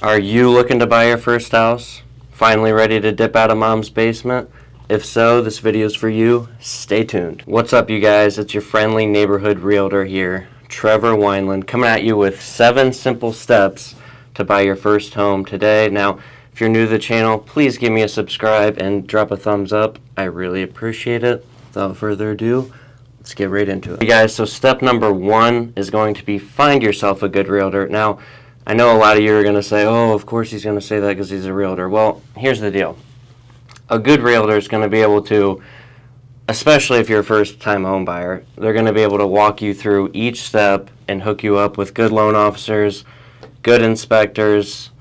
Are you looking to buy your first house? Finally ready to dip out of mom's basement? If so, this video is for you. Stay tuned. What's up, you guys? It's your friendly neighborhood realtor here, Trevor Wineland, coming at you with 7 simple steps to buy your first home today. Now, if you're new to the channel, please give me a subscribe and drop a thumbs up. I really appreciate it. Without further ado, let's get right into it. Hey guys, so step number 1 is going to be find yourself a good realtor. Now, I know a lot of you are going to say, oh, of course he's going to say that because he's a realtor. Well, here's the deal. A good realtor is going to be able to, especially if you're a first-time home buyer, they're going to be able to walk you through each step and hook you up with good loan officers, good inspectors,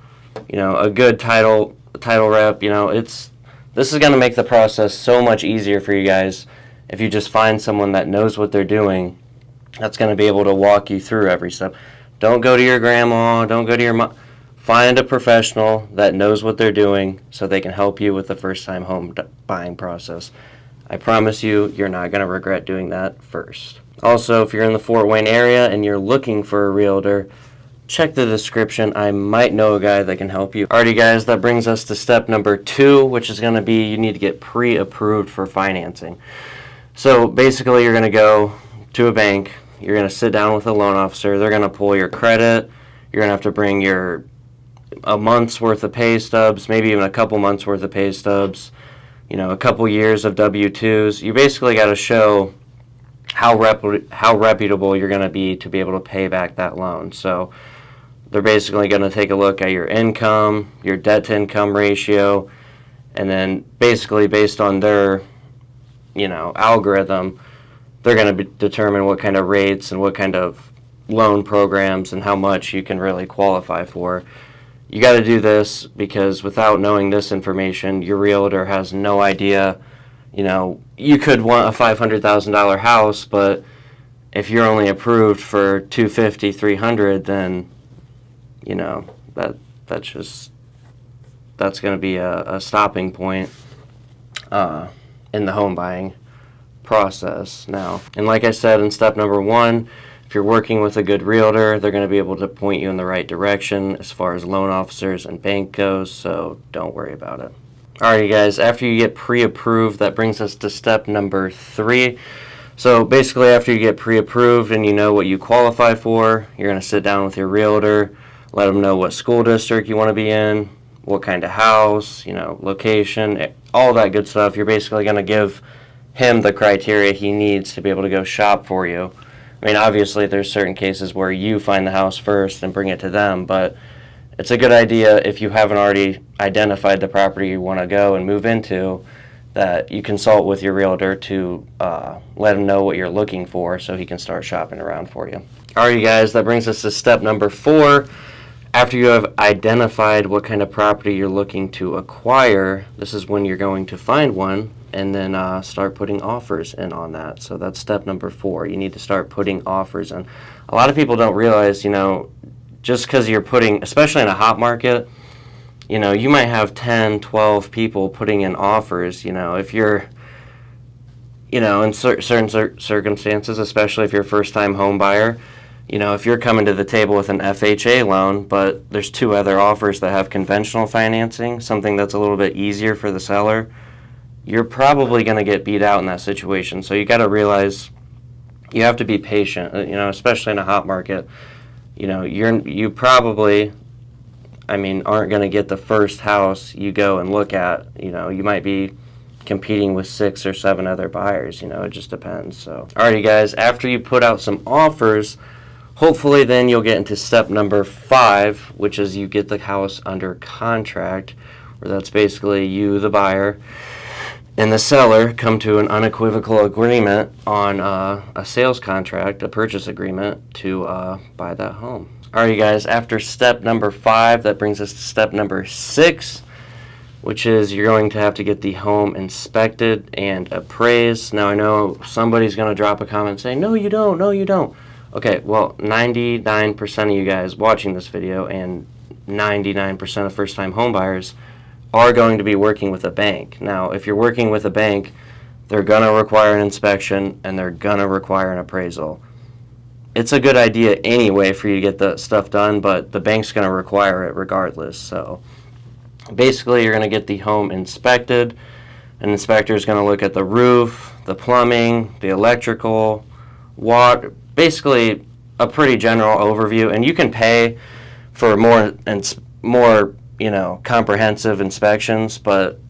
a good title rep. This is going to make the process so much easier for you guys if you just find someone that knows what they're doing, that's going to be able to walk you through every step. Don't go to your grandma, don't go to your mom. Find a professional that knows what they're doing so they can help you with the first-time home buying process. I promise you, you're not going to regret doing that first. Also, if you're in the Fort Wayne area and you're looking for a realtor, check the description. I might know a guy that can help you. Alrighty guys, that brings us to step number 2, which is going to be you need to get pre-approved for financing. So basically you're going to go to a bank, you're going to sit down with a loan officer, they're going to pull your credit, you're going to have to bring a month's worth of pay stubs, maybe even a couple months worth of pay stubs, a couple years of W-2s. You basically got to show how reputable you're going to be able to pay back that loan. So they're basically going to take a look at your income, your debt to income ratio, and then basically based on their algorithm, they're going to determine what kind of rates and what kind of loan programs and how much you can really qualify for. You got to do this because without knowing this information, your realtor has no idea. You could want a $500,000 house, but if you're only approved for $250,000, $300,000, then that's going to be a stopping point in the home buying process now. And like I said in step number 1, if you're working with a good realtor, they're going to be able to point you in the right direction as far as loan officers and bank goes, so don't worry about it. Alright guys, after you get pre-approved, that brings us to step number 3. So basically after you get pre-approved and you know what you qualify for, you're going to sit down with your realtor, let them know what school district you want to be in, what kind of house, location, all that good stuff. You're basically going to give him the criteria he needs to be able to go shop for you. I mean, obviously there's certain cases where you find the house first and bring it to them, but it's a good idea if you haven't already identified the property you want to go and move into, that you consult with your realtor to let him know what you're looking for so he can start shopping around for you. Alright guys, that brings us to step number 4. After you have identified what kind of property you're looking to acquire, this is when you're going to find one and then start putting offers in on that. So that's step number 4. You need to start putting offers in. A lot of people don't realize, just because you're putting, especially in a hot market, you might have 10, 12 people putting in offers. If you're, in certain circumstances, especially if you're a first-time home buyer, if you're coming to the table with an FHA loan, but there's 2 other offers that have conventional financing, something that's a little bit easier for the seller, you're probably going to get beat out in that situation. So you got to realize you have to be patient, especially in a hot market. You probably, aren't going to get the first house you go and look at. You might be competing with 6 or 7 other buyers. It just depends. So, alrighty guys, after you put out some offers, hopefully then you'll get into step number 5, which is you get the house under contract, where that's basically you, the buyer, and the seller come to an unequivocal agreement on a sales contract, a purchase agreement to buy that home. Alright guys, after step number 5, that brings us to step number 6, which is you're going to have to get the home inspected and appraised. Now I know somebody's going to drop a comment saying, no you don't, no you don't. Okay, well 99% of you guys watching this video and 99% of first-time home buyers are going to be working with a bank. Now, if you're working with a bank, they're going to require an inspection and they're going to require an appraisal. it's a good idea anyway for you to get the stuff done, but the bank's going to require it regardless. So basically, you're going to get the home inspected. An inspector is going to look at the roof, the plumbing, the electrical, water, basically a pretty general overview. And you can pay for more comprehensive inspections, but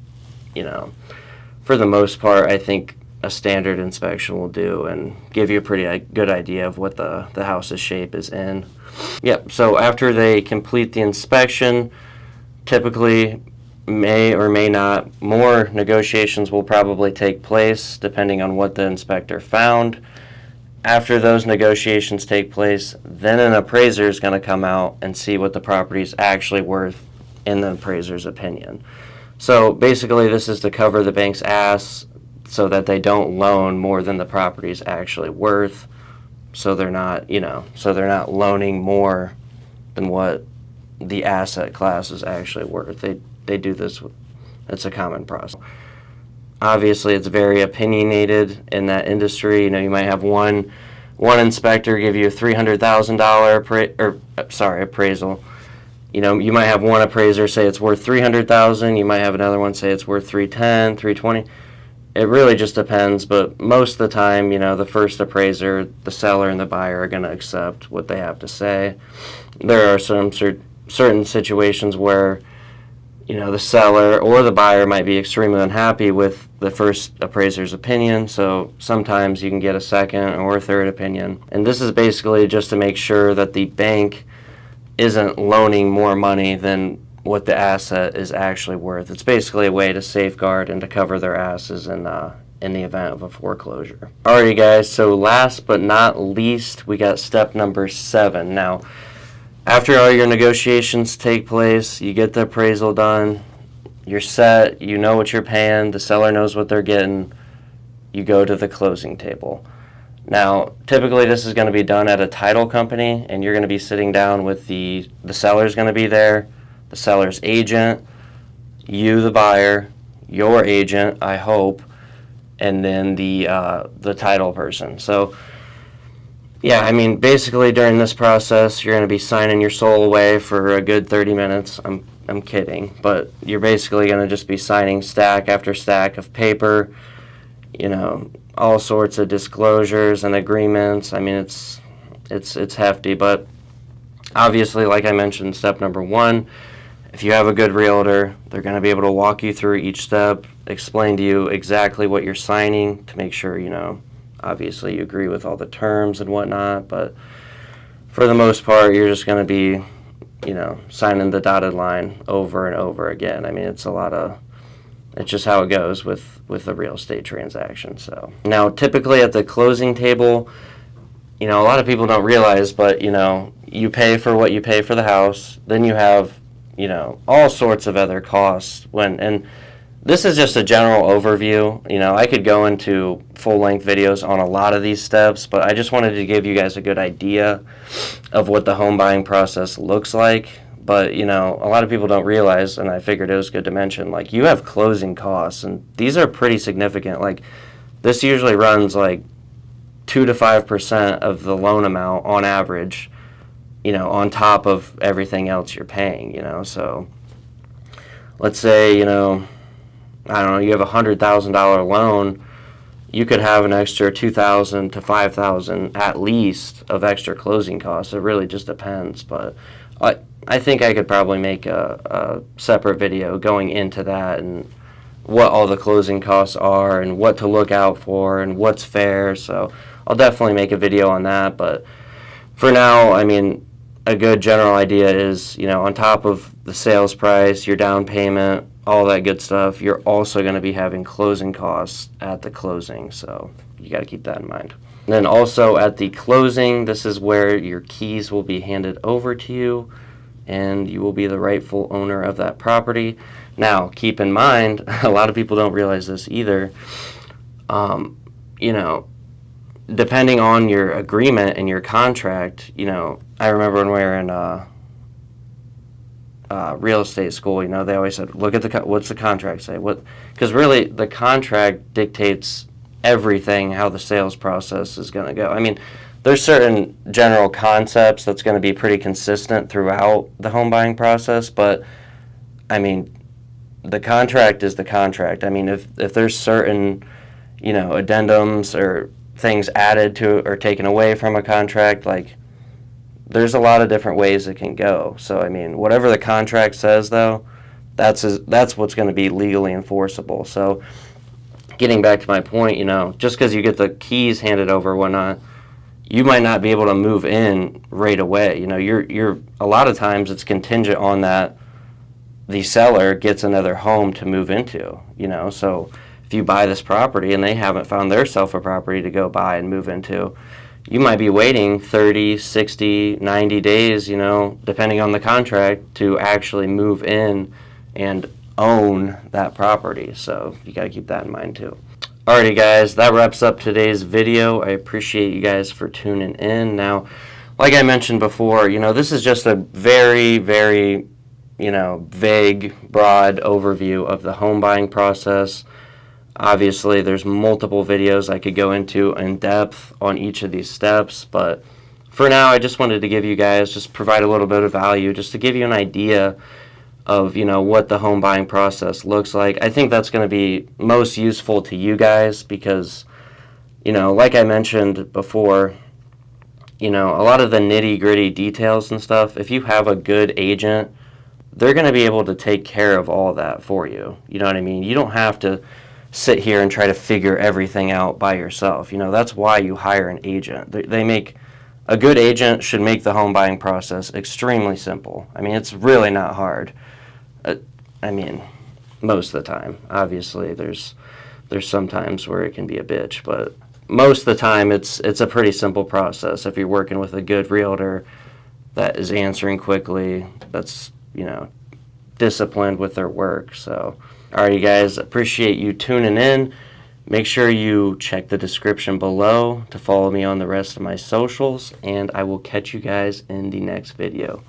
for the most part, I think a standard inspection will do and give you a pretty good idea of what the house's shape is in. Yep, so after they complete the inspection, typically may or may not, more negotiations will probably take place depending on what the inspector found. After those negotiations take place, then an appraiser is going to come out and see what the property is actually worth in the appraiser's opinion. So basically, this is to cover the bank's ass so that they don't loan more than the property is actually worth. So they're not, loaning more than what the asset class is actually worth. They do this. It's a common process. Obviously, it's very opinionated in that industry. You might have one inspector give you a $300,000 appraisal. You might have one appraiser say it's worth $300,000. You might have another one say it's worth $310,000, $320,000. It really just depends, but most of the time, the first appraiser, the seller and the buyer are going to accept what they have to say. There are some certain situations where the seller or the buyer might be extremely unhappy with the first appraiser's opinion, so sometimes you can get a second or a third opinion. And this is basically just to make sure that the bank isn't loaning more money than what the asset is actually worth. It's basically a way to safeguard and to cover their asses in the event of a foreclosure. Alrighty guys, so last but not least, we got step number 7. Now, after all your negotiations take place, you get the appraisal done, you're set, you know what you're paying, the seller knows what they're getting, you go to the closing table. Now, typically this is going to be done at a title company, and you're going to be sitting down with the seller's going to be there, the seller's agent, you, the buyer, your agent, I hope, and then the title person. So yeah, basically during this process, you're going to be signing your soul away for a good 30 minutes. I'm kidding, but you're basically going to just be signing stack after stack of paper, all sorts of disclosures and agreements. It's hefty, but obviously, like I mentioned, step number 1, if you have a good realtor, they're going to be able to walk you through each step, explain to you exactly what you're signing to make sure, obviously you agree with all the terms and whatnot, but for the most part, you're just going to be, signing the dotted line over and over again. It's just how it goes with a real estate transaction. So now, typically at the closing table, a lot of people don't realize, but, you pay for what you pay for the house, then you have, all sorts of other costs and this is just a general overview. I could go into full-length videos on a lot of these steps, but I just wanted to give you guys a good idea of what the home buying process looks like. But, a lot of people don't realize, and I figured it was good to mention, you have closing costs, and these are pretty significant. This usually runs 2 to 5% of the loan amount on average, on top of everything else you're paying, So let's say, I don't know, you have a $100,000 loan, you could have an extra $2,000 to $5,000 at least of extra closing costs. It really just depends, but I think I could probably make a separate video going into that and what all the closing costs are and what to look out for and what's fair. So I'll definitely make a video on that, but for now, a good general idea is, on top of the sales price, your down payment, all that good stuff, you're also going to be having closing costs at the closing, so you got to keep that in mind. And then also at the closing, this is where your keys will be handed over to you, and you will be the rightful owner of that property. Now, keep in mind, a lot of people don't realize this either, depending on your agreement and your contract, I remember when we were in real estate school, they always said, look at what's the contract say? Because really, the contract dictates everything, how the sales process is going to go. there's certain general concepts that's going to be pretty consistent throughout the home buying process, but I mean, the contract is the contract. I mean, if there's certain, addendums or things added to or taken away from a contract, like there's a lot of different ways it can go. So I mean, whatever the contract says, though, that's what's going to be legally enforceable. So getting back to my point, just because you get the keys handed over or whatnot, you might not be able to move in right away. You're a lot of times it's contingent on that the seller gets another home to move into. So if you buy this property and they haven't found theirself a property to go buy and move into, you might be waiting 30, 60, 90 days, depending on the contract, to actually move in and own that property. So you got to keep that in mind too. Alrighty guys, that wraps up today's video. I appreciate you guys for tuning in. Now, like I mentioned before, this is just a very, very, vague, broad overview of the home buying process. Obviously, there's multiple videos I could go into in depth on each of these steps, but for now, I just wanted to give you guys, just provide a little bit of value, just to give you an idea of what the home buying process looks like. I think that's going to be most useful to you guys because like I mentioned before, a lot of the nitty-gritty details and stuff, if you have a good agent, they're going to be able to take care of all that for you. You know what I mean? You don't have to sit here and try to figure everything out by yourself. That's why you hire an agent. A good agent should make the home buying process extremely simple. I mean, it's really not hard. I mean, most of the time. Obviously, there's some times where it can be a bitch, but most of the time it's a pretty simple process if you're working with a good realtor that is answering quickly, that's, disciplined with their work. So, alright, guys, appreciate you tuning in. Make sure you check the description below to follow me on the rest of my socials, and I will catch you guys in the next video.